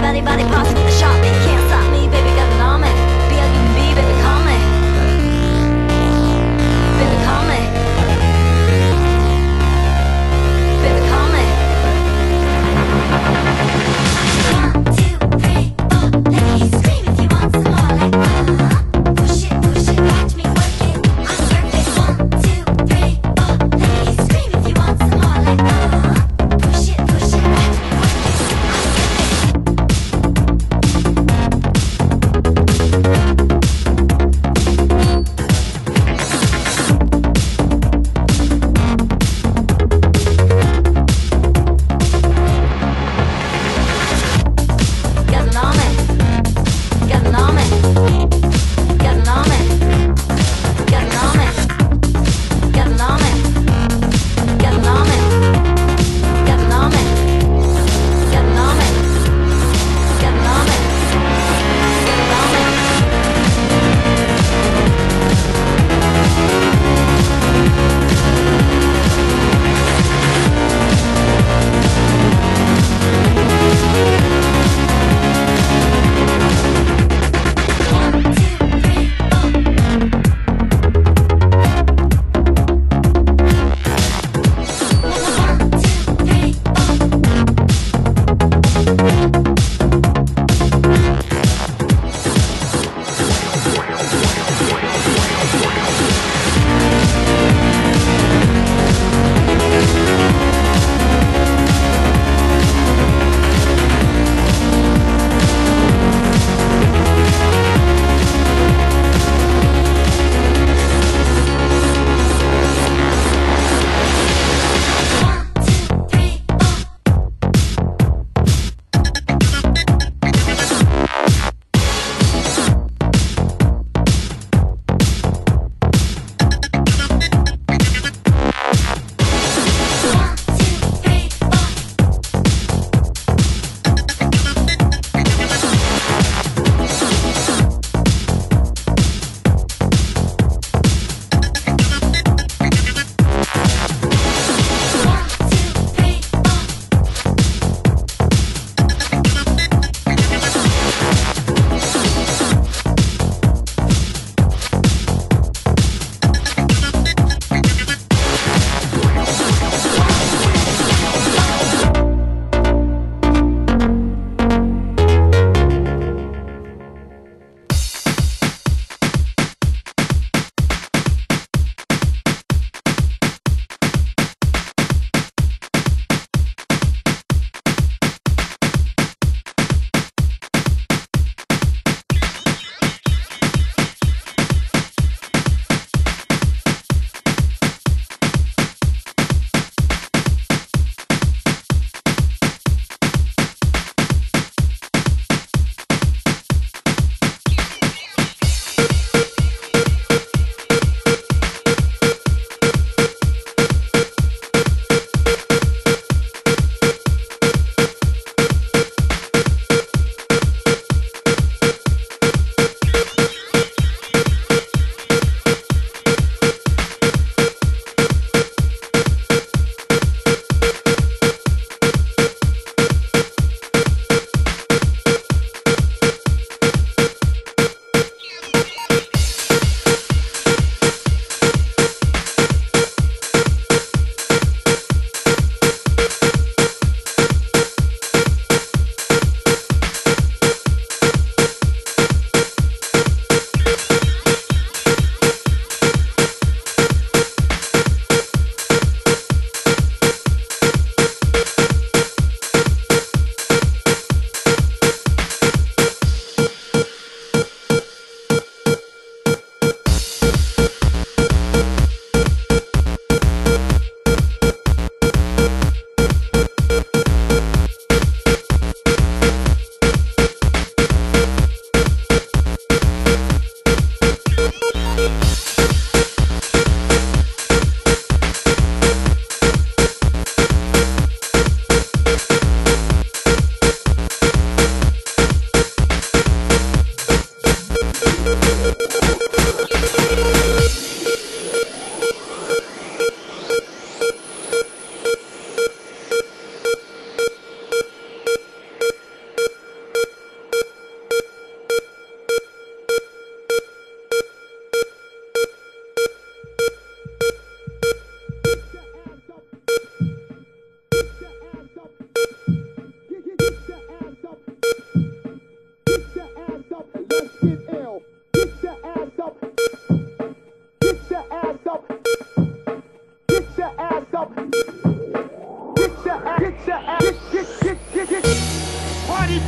body parts with a shot, but you can't stop me, baby, got it on me. B-L-U-B, baby, call me. Baby, call me. Baby, call me. 1, 2, 3, 4, let me scream if you want some more. Like, push it, watch me work it. I'm perfect. 1, 2, 3, 4, let me scream if you want some more. Like, push it, watch me work it. I'm perfect.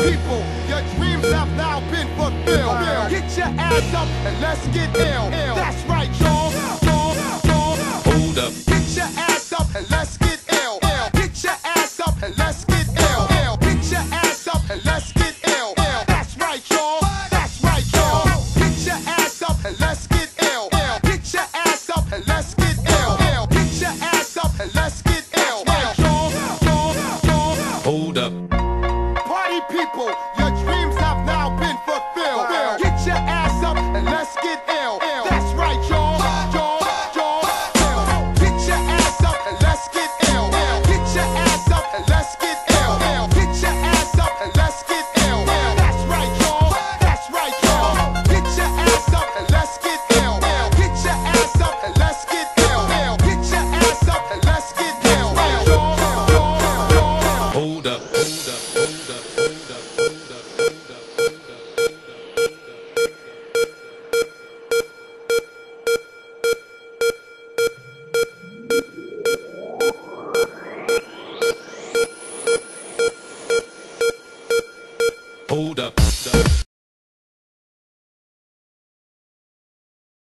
people, your dreams have now been fulfilled. Get your ass up and let's get ill. That's right, y'all. Hold up. Get your ass up and let's get ill. Get your ass up and let's get ill. Get your ass up and let's get ill. That's right, y'all. That's right, y'all. Get your ass up and let's get ill. Get your ass up and let's get ill. Get your ass up and let's get ill. Right, y'all. Hold up. Party people, your dreams have now been fulfilled. Get your ass up and let's get ill. That's right, y'all. Get your ass up and let's get ill. Get your ass up and let's get ill. Get your ass up and let's get ill. That's right, y'all. That's right, y'all. Get your ass up and let's get ill. Get your ass up and let's get ill. Get your ass up and let's get ill. Right, y'all. Hold up. Hold up.